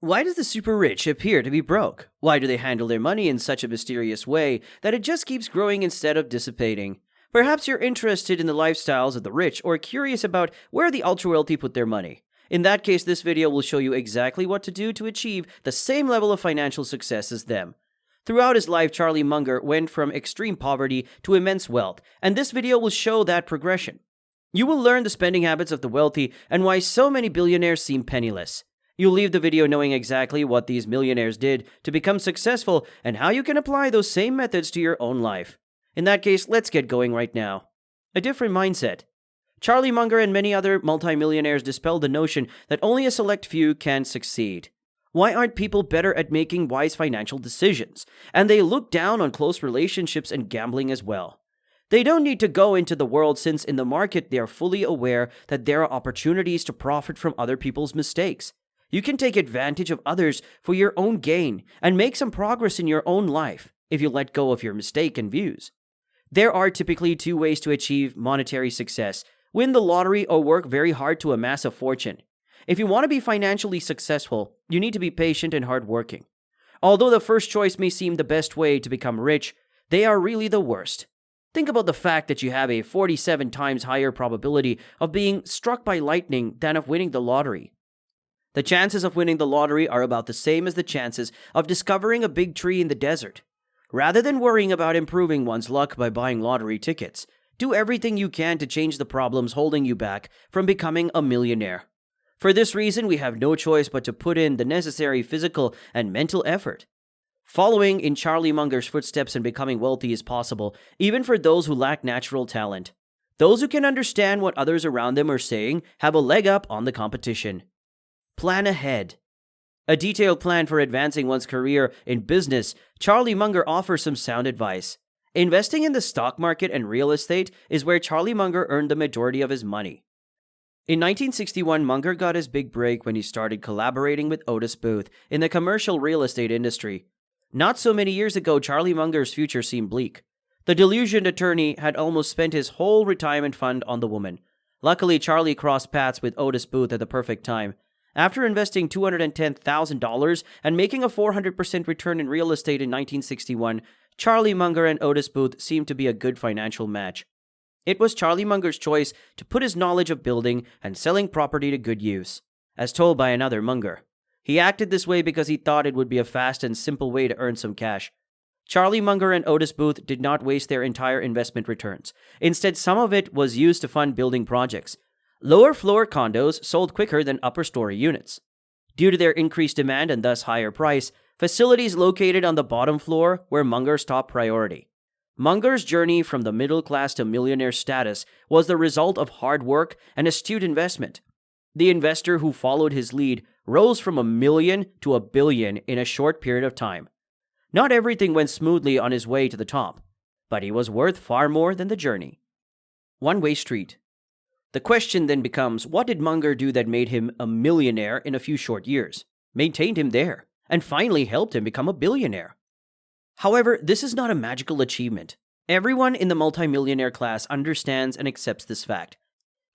Why does the super rich appear to be broke? Why do they handle their money in such a mysterious way that it just keeps growing instead of dissipating? Perhaps you're interested in the lifestyles of the rich or curious about where the ultra wealthy put their money. In that case, this video will show you exactly what to do to achieve the same level of financial success as them. Throughout his life, Charlie Munger went from extreme poverty to immense wealth, and this video will show that progression. You will learn the spending habits of the wealthy and why so many billionaires seem penniless. You'll leave the video knowing exactly what these millionaires did to become successful and how you can apply those same methods to your own life. In that case, let's get going right now. A different mindset. Charlie Munger and many other multimillionaires dispelled the notion that only a select few can succeed. Why aren't people better at making wise financial decisions? And they look down on close relationships and gambling as well. They don't need to go into the world since in the market they are fully aware that there are opportunities to profit from other people's mistakes. You can take advantage of others for your own gain and make some progress in your own life if you let go of your mistaken views. There are typically two ways to achieve monetary success: win the lottery or work very hard to amass a fortune. If you want to be financially successful, you need to be patient and hardworking. Although the first choice may seem the best way to become rich, they are really the worst. Think about the fact that you have a 47 times higher probability of being struck by lightning than of winning the lottery. The chances of winning the lottery are about the same as the chances of discovering a big tree in the desert. Rather than worrying about improving one's luck by buying lottery tickets, do everything you can to change the problems holding you back from becoming a millionaire. For this reason, we have no choice but to put in the necessary physical and mental effort. Following in Charlie Munger's footsteps and becoming wealthy is possible, even for those who lack natural talent. Those who can understand what others around them are saying have a leg up on the competition. Plan ahead. A detailed plan for advancing one's career in business, Charlie Munger offers some sound advice. Investing in the stock market and real estate is where Charlie Munger earned the majority of his money. In 1961, Munger got his big break when he started collaborating with Otis Booth in the commercial real estate industry. Not so many years ago, Charlie Munger's future seemed bleak. The delusioned attorney had almost spent his whole retirement fund on the woman. Luckily, Charlie crossed paths with Otis Booth at the perfect time. After investing $210,000 and making a 400% return in real estate in 1961, Charlie Munger and Otis Booth seemed to be a good financial match. It was Charlie Munger's choice to put his knowledge of building and selling property to good use. As told by another Munger, he acted this way because he thought it would be a fast and simple way to earn some cash. Charlie Munger and Otis Booth did not waste their entire investment returns. Instead, some of it was used to fund building projects. Lower floor condos sold quicker than upper story units. Due to their increased demand and thus higher price, facilities located on the bottom floor were Munger's top priority. Munger's journey from the middle class to millionaire status was the result of hard work and astute investment. The investor who followed his lead rose from $1 million to $1 billion in a short period of time. Not everything went smoothly on his way to the top, but he was worth far more than the journey. One-way street. The question then becomes, what did Munger do that made him a millionaire in a few short years, maintained him there, and finally helped him become a billionaire? However, this is not a magical achievement. Everyone in the multimillionaire class understands and accepts this fact.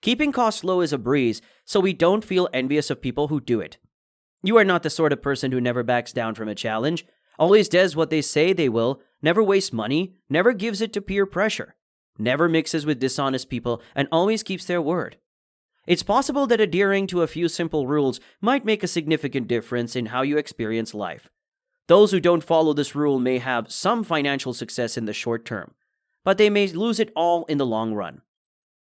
Keeping costs low is a breeze, so we don't feel envious of people who do it. You are not the sort of person who never backs down from a challenge, always does what they say they will, never wastes money, never gives it to peer pressure, never mixes with dishonest people, and always keeps their word. It's possible that adhering to a few simple rules might make a significant difference in how you experience life. Those who don't follow this rule may have some financial success in the short term, but they may lose it all in the long run.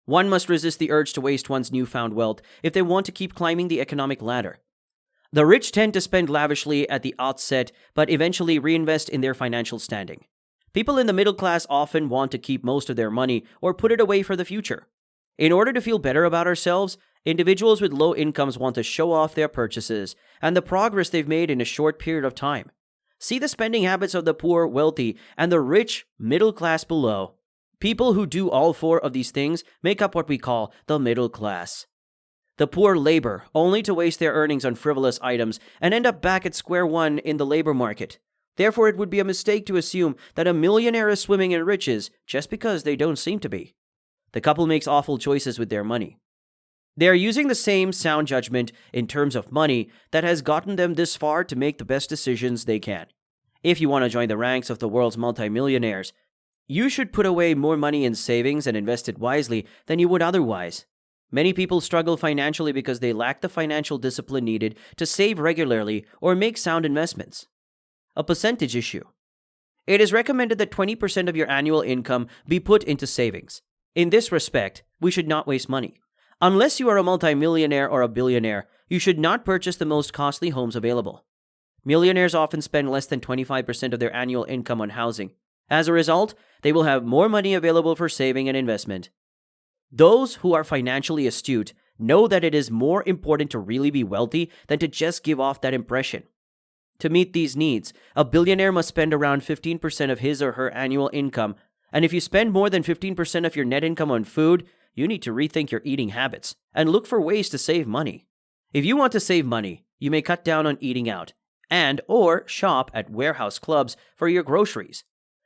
One must resist the urge to waste one's newfound wealth if they want to keep climbing the economic ladder. The rich tend to spend lavishly at the outset, but eventually reinvest in their financial standing. People in the middle class often want to keep most of their money or put it away for the future. In order to feel better about ourselves, individuals with low incomes want to show off their purchases and the progress they've made in a short period of time. See the spending habits of the poor, wealthy, and the rich, middle class below. People who do all four of these things make up what we call the middle class. The poor labor only to waste their earnings on frivolous items and end up back at square one in the labor market. Therefore, it would be a mistake to assume that a millionaire is swimming in riches just because they don't seem to be. The couple makes awful choices with their money. They are using the same sound judgment in terms of money that has gotten them this far to make the best decisions they can. If you want to join the ranks of the world's multimillionaires, you should put away more money in savings and invest it wisely than you would otherwise. Many people struggle financially because they lack the financial discipline needed to save regularly or make sound investments. A percentage issue. It is recommended that 20% of your annual income be put into savings. In this respect, we should not waste money. Unless you are a multimillionaire or a billionaire, you should not purchase the most costly homes available. Millionaires often spend less than 25% of their annual income on housing. As a result, they will have more money available for saving and investment. Those who are financially astute know that it is more important to really be wealthy than to just give off that impression. To meet these needs, a billionaire must spend around 15% of his or her annual income, and if you spend more than 15% of your net income on food, you need to rethink your eating habits and look for ways to save money. If you want to save money, you may cut down on eating out and/or shop at warehouse clubs for your groceries.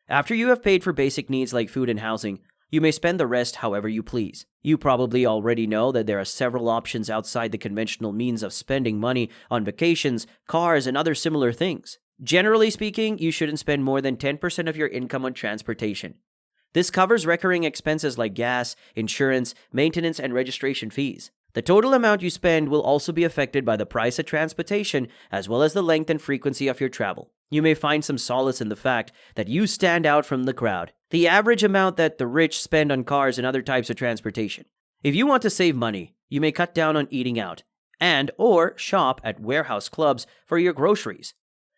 After you have paid for basic needs like food and housing, you may spend the rest however you please. You probably already know that there are several options outside the conventional means of spending money on vacations, cars, and other similar things. Generally speaking, you shouldn't spend more than 10% of your income on transportation. This covers recurring expenses like gas, insurance, maintenance, and registration fees. The total amount you spend will also be affected by the price of transportation as well as the length and frequency of your travel. You may find some solace in the fact that you stand out from the crowd. The average amount that the rich spend on cars and other types of transportation. If you want to save money, you may cut down on eating out and/or shop at warehouse clubs for your groceries.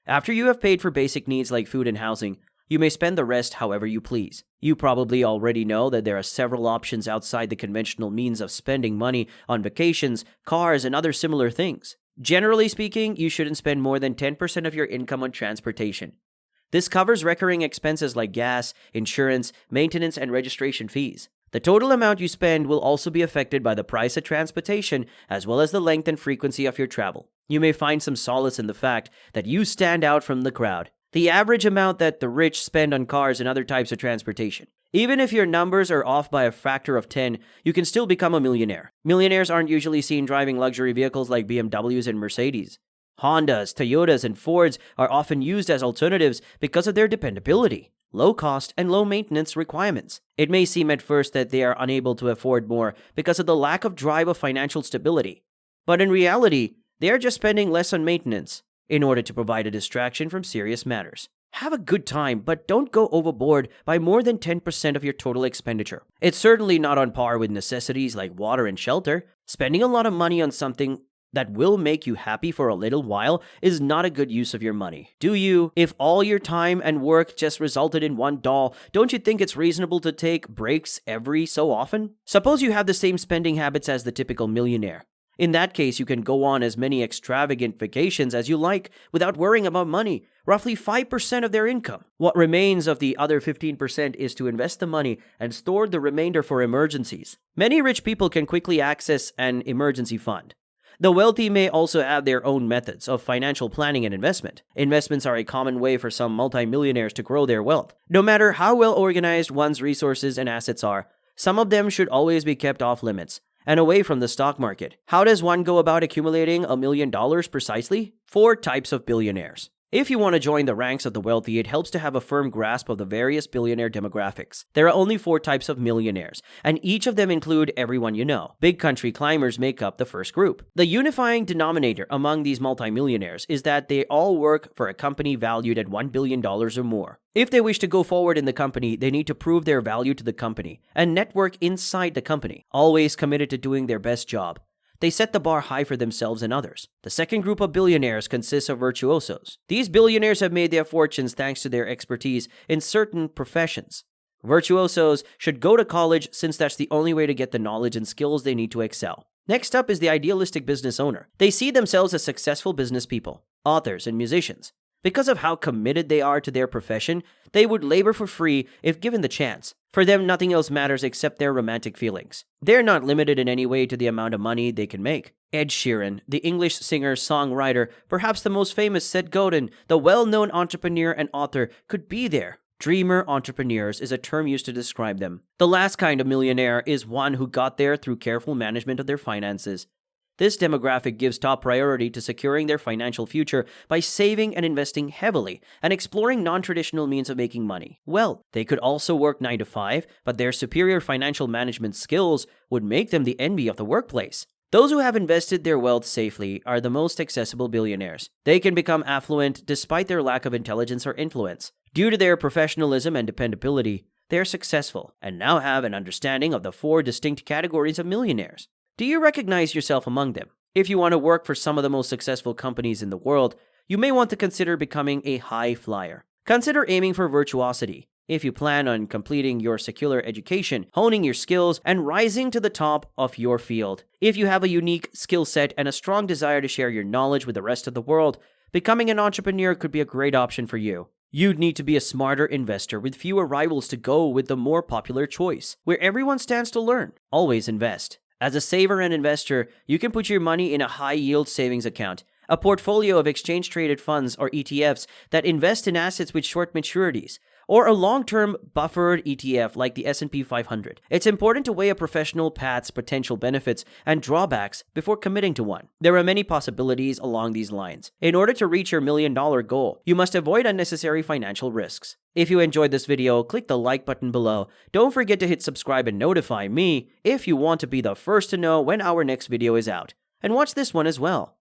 After you have paid for basic needs like food and housing, you may spend the rest however you please. You probably already know that there are several options outside the conventional means of spending money on vacations, cars, and other similar things. Generally speaking, you shouldn't spend more than 10% of your income on transportation. This covers recurring expenses like gas, insurance, maintenance, and registration fees. The total amount you spend will also be affected by the price of transportation as well as the length and frequency of your travel. You may find some solace in the fact that you stand out from the crowd. The average amount that the rich spend on cars and other types of transportation. Even if your numbers are off by a factor of 10, you can still become a millionaire. Millionaires aren't usually seen driving luxury vehicles like BMWs and Mercedes. Hondas, Toyotas, and Fords are often used as alternatives because of their dependability, low cost, and low maintenance requirements. It may seem at first that they are unable to afford more because of the lack of drive of financial stability. But in reality, they are just spending less on maintenance in order to provide a distraction from serious matters. Have a good time, but don't go overboard by more than 10% of your total expenditure. It's certainly not on par with necessities like water and shelter. Spending a lot of money on something that will make you happy for a little while is not a good use of your money. Do you? If all your time and work just resulted in one doll, don't you think it's reasonable to take breaks every so often? Suppose you have the same spending habits as the typical millionaire. In that case, you can go on as many extravagant vacations as you like without worrying about money, roughly 5% of their income. What remains of the other 15% is to invest the money and store the remainder for emergencies. Many rich people can quickly access an emergency fund. The wealthy may also have their own methods of financial planning and investment. Investments are a common way for some multimillionaires to grow their wealth. No matter how well organized one's resources and assets are, some of them should always be kept off limits and away from the stock market. How does one go about accumulating $1 million precisely? 4 types of billionaires. If you want to join the ranks of the wealthy, it helps to have a firm grasp of the various billionaire demographics. There are only 4 types of millionaires, and each of them include everyone you know. Big country climbers make up the first group. The unifying denominator among these multimillionaires is that they all work for a company valued at $1 billion or more. If they wish to go forward in the company, they need to prove their value to the company and network inside the company, always committed to doing their best job. They set the bar high for themselves and others. The second group of billionaires consists of virtuosos. These billionaires have made their fortunes thanks to their expertise in certain professions. Virtuosos should go to college since that's the only way to get the knowledge and skills they need to excel. Next up is the idealistic business owner. They see themselves as successful business people, authors, and musicians. Because of how committed they are to their profession, they would labor for free if given the chance. For them, nothing else matters except their romantic feelings. They're not limited in any way to the amount of money they can make. Ed Sheeran, the English singer-songwriter, perhaps the most famous Seth Godin, the well-known entrepreneur and author, could be there. Dreamer entrepreneurs is a term used to describe them. The last kind of millionaire is one who got there through careful management of their finances. This demographic gives top priority to securing their financial future by saving and investing heavily and exploring non-traditional means of making money. Well, they could also work 9 to 5, but their superior financial management skills would make them the envy of the workplace. Those who have invested their wealth safely are the most accessible billionaires. They can become affluent despite their lack of intelligence or influence. Due to their professionalism and dependability, they are successful and now have an understanding of the 4 distinct categories of millionaires. Do you recognize yourself among them? If you want to work for some of the most successful companies in the world, you may want to consider becoming a high flyer. Consider aiming for virtuosity. If you plan on completing your secular education, honing your skills, and rising to the top of your field. If you have a unique skill set and a strong desire to share your knowledge with the rest of the world, becoming an entrepreneur could be a great option for you. You'd need to be a smarter investor with fewer rivals to go with the more popular choice, where everyone stands to learn. Always invest. As a saver and investor, you can put your money in a high-yield savings account, a portfolio of exchange-traded funds or ETFs that invest in assets with short maturities, or a long-term buffered ETF like the S&P 500. It's important to weigh a professional path's potential benefits and drawbacks before committing to one. There are many possibilities along these lines. In order to reach your million-dollar goal, you must avoid unnecessary financial risks. If you enjoyed this video, click the like button below. Don't forget to hit subscribe and notify me if you want to be the first to know when our next video is out. And watch this one as well.